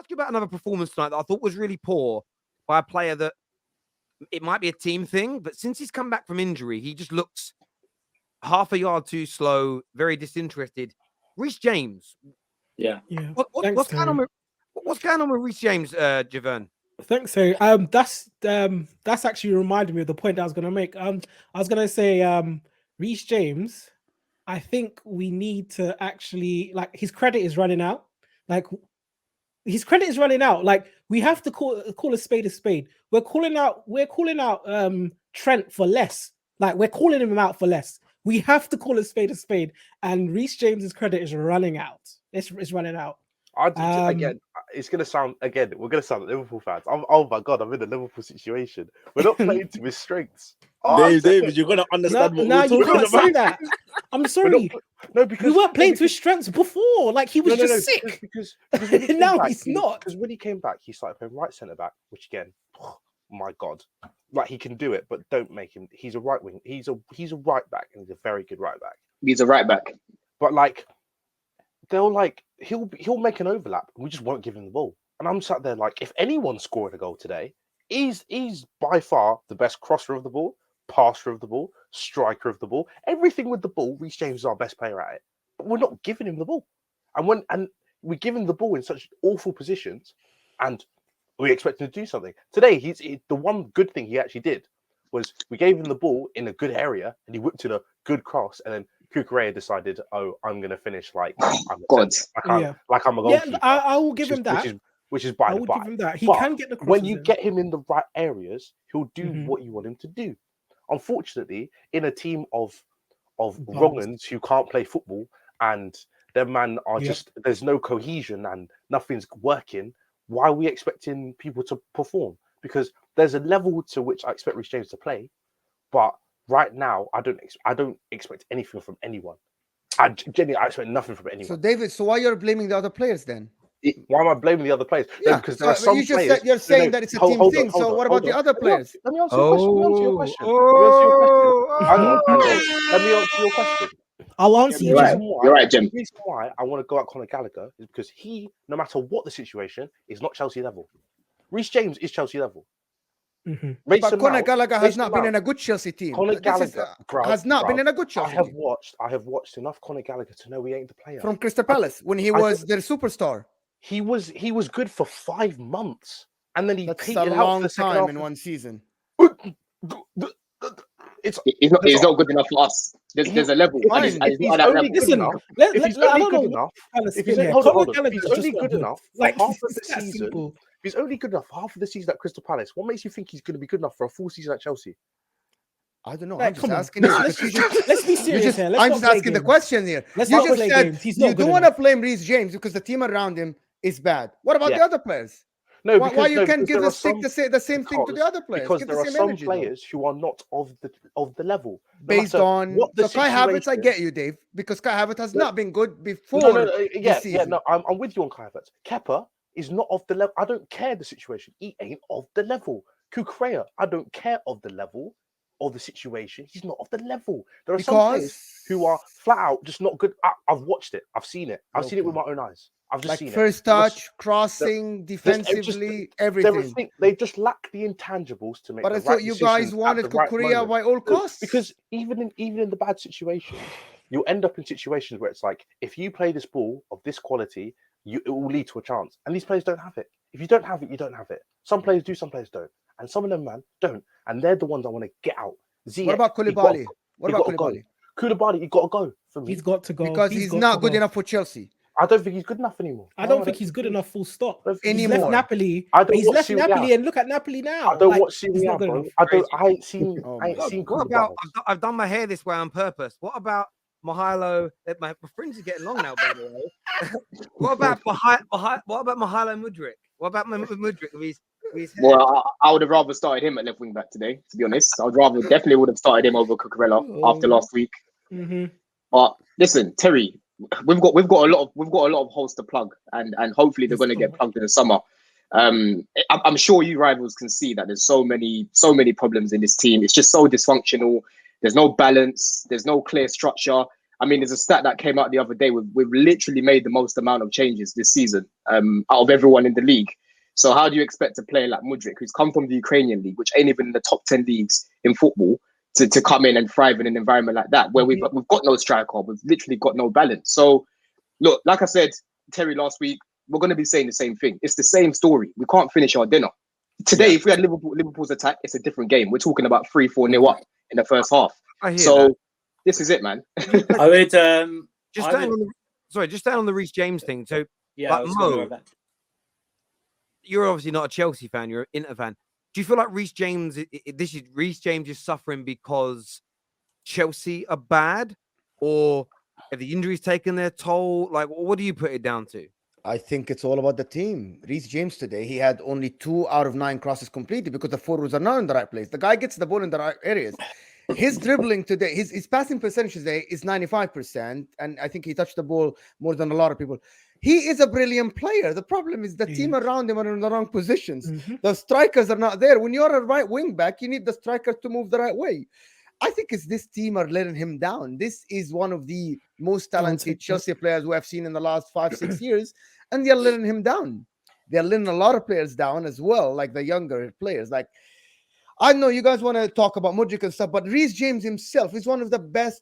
ask you about another performance tonight that I thought was really poor by a player that it might be a team thing, but since he's come back from injury, he just looks half a yard too slow, very disinterested. Reece James. Yeah. What's going on with Reece James, Javern? Thanks, so that's actually reminded me of the point I was going to make. I was going to say, Reece James, I think we need to actually, like, his credit is running out. Like, his credit is running out. Like, we have to call a spade a spade. We're calling out Trent for less. Like, we're calling him out for less. We have to call a spade, and Reece James's credit is running out. It's running out. Again, it's going to sound, we're going to sound like Liverpool fans. Oh my God, I'm in a Liverpool situation. We're not playing to his strengths. David, you're going to understand what we're talking can't about. say that. I'm sorry. Because we weren't playing to his strengths before. Like, he was just sick. Because now he's not. Because when he came back, he started playing right centre back, which again, oh my God, like, he can do it, but don't make him. He's a right wing. He's a right back, and he's a very good right back. He's a right back, but like, he'll make an overlap, and we just won't give him the ball. And I'm sat there like, if anyone scored a goal today, he's by far the best crosser of the ball, passer of the ball, striker of the ball, everything with the ball. Reece James is our best player at it, but we're not giving him the ball. And we give him the ball in such awful positions, and we expect him to do something. Today, the one good thing he actually did was we gave him the ball in a good area, and he whipped in a good cross, and then Cucurella decided, I'm going to finish like I'm a goalkeeper. Yeah, I will give him that. Which is by the by. Give him that. He can get the crosses when you get him in the right areas, he'll do what you want him to do. Unfortunately, in a team of wrong-uns who can't play football, and their man are just, there's no cohesion and nothing's working, why are we expecting people to perform? Because there's a level to which I expect Reece James to play, but right now I don't expect anything from anyone. I expect nothing from anyone. So David, why you're blaming the other players then? Why am I blaming the other players? Yeah, no, because there are some players. You're saying that it's a team thing. So what about the other players? Let me answer your question. Let me answer your question. I'll answer you. You're right, Jim. The reason why I want to go at Conor Gallagher is because he, no matter what the situation, is not Chelsea level. Reece James is Chelsea level. But Conor Gallagher has not been in a good Chelsea team. Conor Gallagher has not been in a good Chelsea team. I have watched enough Conor Gallagher to know he ain't the player. From Crystal Palace, when he was their superstar. He was good for 5 months, and then That's a long time in one season. He's not good enough for us. There's a level. If he's only good enough, like half of the season, if he's only good enough for half of the season at Crystal Palace, what makes you think he's going to be good enough for a full season at Chelsea? I don't know. Like, I'm just asking. Let's be serious here. I'm just asking the question here. You just said you don't want to blame Reece James because the team around him is bad. What about the other players? No, why you can't give the same thing to the other players? Because there are some players who are not of the level. Based on what Kai Havertz, I get you, Dave, because Kai Havertz has not been good before. I'm with you on Kai Havertz. Kepa is not of the level. I don't care the situation. He ain't of the level. Cucurella, I don't care of the level of the situation. He's not of the level. There are some players who are flat out just not good. I've watched it. I've seen it. I've seen it with my own eyes. I've just seen it. First touch, crossing, defensively, everything. They just lack the intangibles to make. But I thought you guys wanted Cucurella by all costs. Because even in the bad situations, you'll end up in situations where it's like, if you play this ball of this quality, it will lead to a chance. And these players don't have it. If you don't have it, you don't have it. Some players do, some players don't. And some of them, man, don't. And they're the ones I want to get out. What about Koulibaly? Koulibaly, you got to go for me. He's got to go. Because he's not good enough for Chelsea. I don't think he's good enough anymore. I don't think he's good enough, full stop. Anymore. He's left Napoli. He's left Napoli, and look at Napoli now. I don't watch Serie A, bro. I ain't seen What about, I've done my hair this way on purpose. What about Mihailo? My fringe is getting long now, by the way. What about Mihailo Mudryk? What about Mudryk with his hair? Well, I would have rather started him at left wing back today, to be honest. I would definitely would have started him over Cucurella after last week. But listen, Terry, we've got a lot of holes to plug, and hopefully they're going to get plugged in the summer. I'm sure you rivals can see that there's so many problems in this team. It's just so dysfunctional. There's no balance. There's no clear structure. I mean, there's a stat that came out the other day. We've literally made the most amount of changes this season out of everyone in the league. So how do you expect a player like Mudryk, who's come from the Ukrainian league, which ain't even in the top 10 leagues in football, to come in and thrive in an environment like that, where we've got no striker, we've literally got no balance. So, look, like I said, Terry, last week, we're going to be saying the same thing. It's the same story. We can't finish our dinner. Today, if we had Liverpool's attack, it's a different game. We're talking about 3-4-0 up in the first half. So this is it, man. I would just staying on the Reece James thing. So yeah, like, Mo, you're obviously not a Chelsea fan, you're an Inter fan. Do you feel like Reece James is suffering because Chelsea are bad, or have the injuries taken their toll? Like, what do you put it down to? I think it's all about the team. Reece James today, he had only 2 out of 9 crosses completed because the forwards are not in the right place. The guy gets the ball in the right areas. His dribbling today, his passing percentage today is 95%, and I think he touched the ball more than a lot of people. He is a brilliant player. The problem is the team around him are in the wrong positions. The strikers are not there. When you're a right wing back, you need the strikers to move the right way. I think it's this team are letting him down. This is one of the most talented Chelsea players we have seen in the last 5-6 years, and they're letting him down. They're letting a lot of players down as well, like the younger players. Like, I know you guys want to talk about Mudryk and stuff, but Reece James himself is one of the best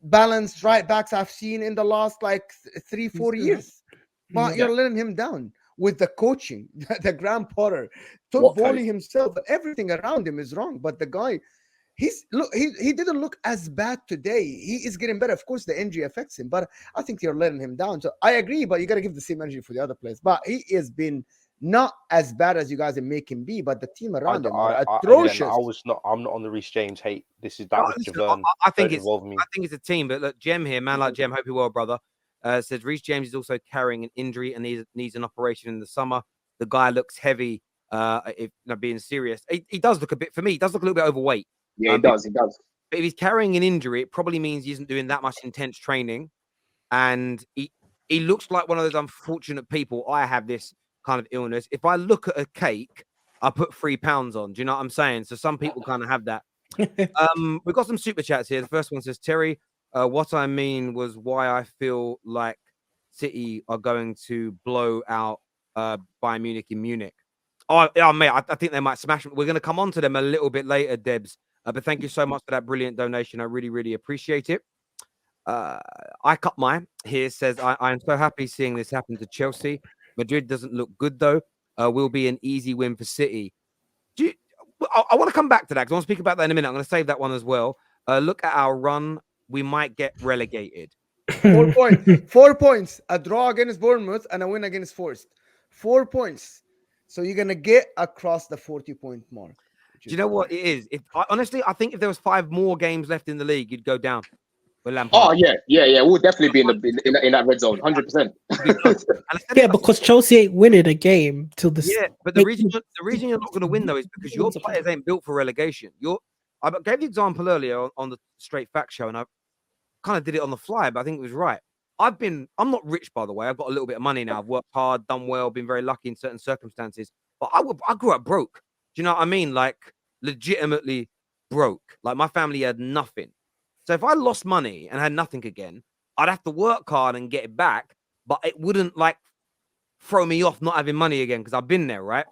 balanced right backs I've seen in the last like 3-4 years. But you're letting him down with the coaching, the Graham Potter, Todd Bowley himself, everything around him is wrong. But the guy, he didn't look as bad today. He is getting better. Of course, the injury affects him, but I think you're letting him down. So I agree, but you got to give the same energy for the other players. But he has been not as bad as you guys make him be, but the team around him are atrocious. I'm not on the Reece James hate. I think it's a team, but look, Jem here, man like Jem, hope you're well, brother. Says Reece James is also carrying an injury and needs an operation in the summer. The guy looks heavy. If not being serious, he does look a bit, for me, he does look a little bit overweight. Yeah, he does. But if he's carrying an injury, it probably means he isn't doing that much intense training, and he looks like one of those unfortunate people. I have this kind of illness. If I look at a cake, I put 3 pounds on. Do you know what I'm saying? So some people kind of have that. We've got some super chats here. The first one says, Terry, what I mean was why I feel like City are going to blow out Bayern Munich in Munich. Oh, yeah, mate, I think they might smash them. We're going to come on to them a little bit later, Debs. But thank you so much for that brilliant donation. I really, really appreciate it. I cut mine here says, I'm so happy seeing this happen to Chelsea. Madrid doesn't look good, though. Will be an easy win for City. I want to come back to that because I want to speak about that in a minute. I'm going to save that one as well. Look at our run. We might get relegated. 4 points. 4 points. A draw against Bournemouth and a win against Forest. 4 points. So you're going to get across the 40-point mark. Do you know what it is? Honestly, I think if there was 5 more games left in the league, you'd go down. Oh yeah. We'll definitely be in that red zone, 100%. Yeah, because Chelsea ain't winning a game till the. Yeah, but the reason you're not going to win though is because your players ain't built for relegation. I gave the example earlier on the Straight Fact Show, and I kind of did it on the fly, but I think it was right. I'm not rich, by the way. I've got a little bit of money now. I've worked hard, done well, been very lucky in certain circumstances. But I grew up broke. Do you know what I mean? Like legitimately broke. Like my family had nothing. So if I lost money and had nothing again, I'd have to work hard and get it back, but it wouldn't like throw me off not having money again because I've been there, right?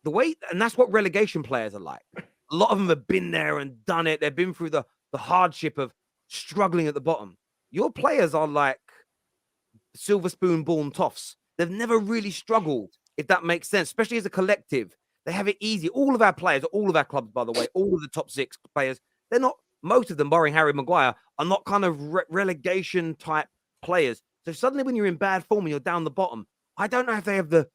And that's what relegation players are like. A lot of them have been there and done it. They've been through the hardship of struggling at the bottom. Your players are like silver spoon born toffs. They've never really struggled, if that makes sense, especially as a collective. They have it easy. All of our players, all of our clubs, by the way, all of the top 6 players, they're not. Most of them, barring Harry Maguire, are not kind of relegation type players. So suddenly when you're in bad form and you're down the bottom, I don't know if they have the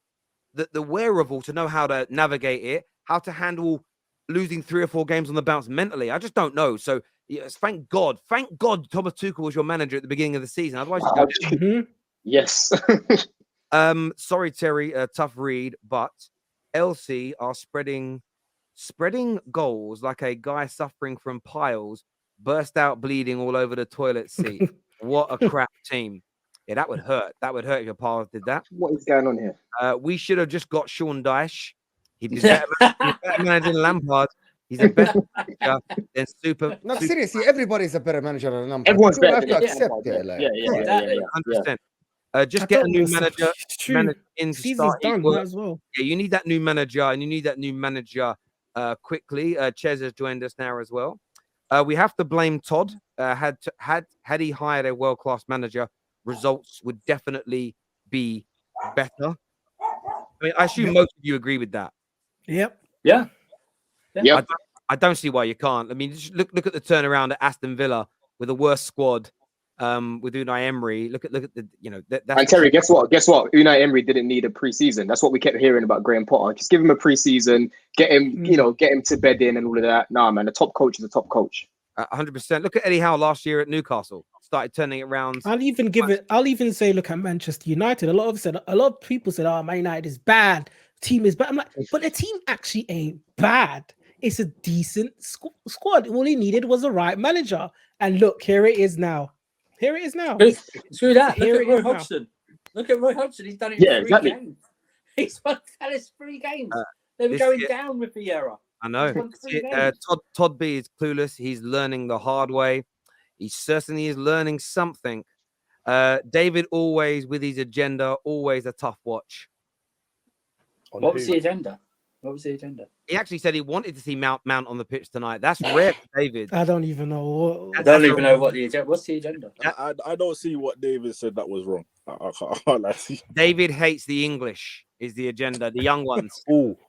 wherewithal to know how to navigate it, how to handle losing 3 or 4 games on the bounce mentally. I just don't know. So yes, thank God Thomas Tuchel was your manager at the beginning of the season. Otherwise, yes. Sorry, Terry, tough read, but LC are spreading goals like a guy suffering from piles, burst out bleeding all over the toilet seat. What a crap team. Yeah, that would hurt. That would hurt if your piles did that. What is going on here? We should have just got Sean Dyche. He'd be better managing Lampard. He's a better manager than super. No, super seriously, everybody's a better manager than Lampard. Everyone's People better have than to him. accept Yeah, it. Like, Exactly. 100%. I Just get a don't new know, so- manager. it's true. Manager in to Season's start. done. Might as well. Yeah, you need that new manager, and you need that new manager quickly. Ches has joined us now as well. We have to blame Todd. Had he hired a world-class manager, results would definitely be better. I mean, I assume most of you agree with that. Yep. Yeah. Yep. I don't see why you can't. I mean, just look at the turnaround at Aston Villa with a worse squad. With Unai Emery, look at the that's And Terry, guess what? Unai Emery didn't need a preseason. That's what we kept hearing about Graham Potter. Just give him a preseason, get him, get him to bed in and all of that. Nah, man, a top coach is a top coach. 100%. Look at Eddie Howe last year at Newcastle. Started turning it around. I'll even say, look at Manchester United. A lot of people said, "Oh, Man United is bad. Team is bad." I'm like, but the team actually ain't bad. It's a decent squad. All he needed was a right manager. And look, here it is now. Screw that. Here Look it at Roy is now. Hodgson. Look at Roy Hodgson. He's done it Yeah, in 3 exactly. games. He's won Palace 3 games. They were this going year- down with Vieira. I know. He's won 3 games. Todd B is clueless. He's learning the hard way. He certainly is learning something. David always with his agenda, always a tough watch. What was the agenda? He actually said he wanted to see Mount on the pitch tonight. That's rare for David. I don't even know. I don't even know what the agenda. What's the agenda? I don't see what David said that was wrong. I can't like, see. David hates the English. Is the agenda the young ones?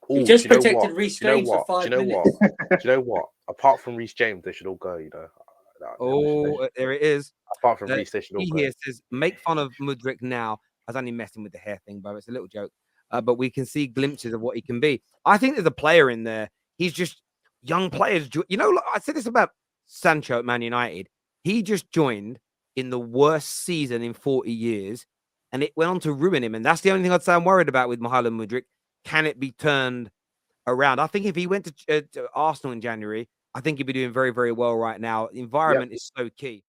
He just protected Reece James for 5 minutes. Do you know what? Apart from Reece James, they should all go. You know. There it is. Apart from Reece, they should all He go. here says, make fun of Mudryk now. I was only messing with the hair thing, but it's a little joke. But we can see glimpses of what he can be. I think there's a player in there. He's just young players. You know, I said this about Sancho at Man United. He just joined in the worst season in 40 years, and it went on to ruin him. And that's the only thing I'd say I'm worried about with Mykhailo Mudryk. Can it be turned around? I think if he went to Arsenal in January, I think he'd be doing very, very well right now. The environment is so key.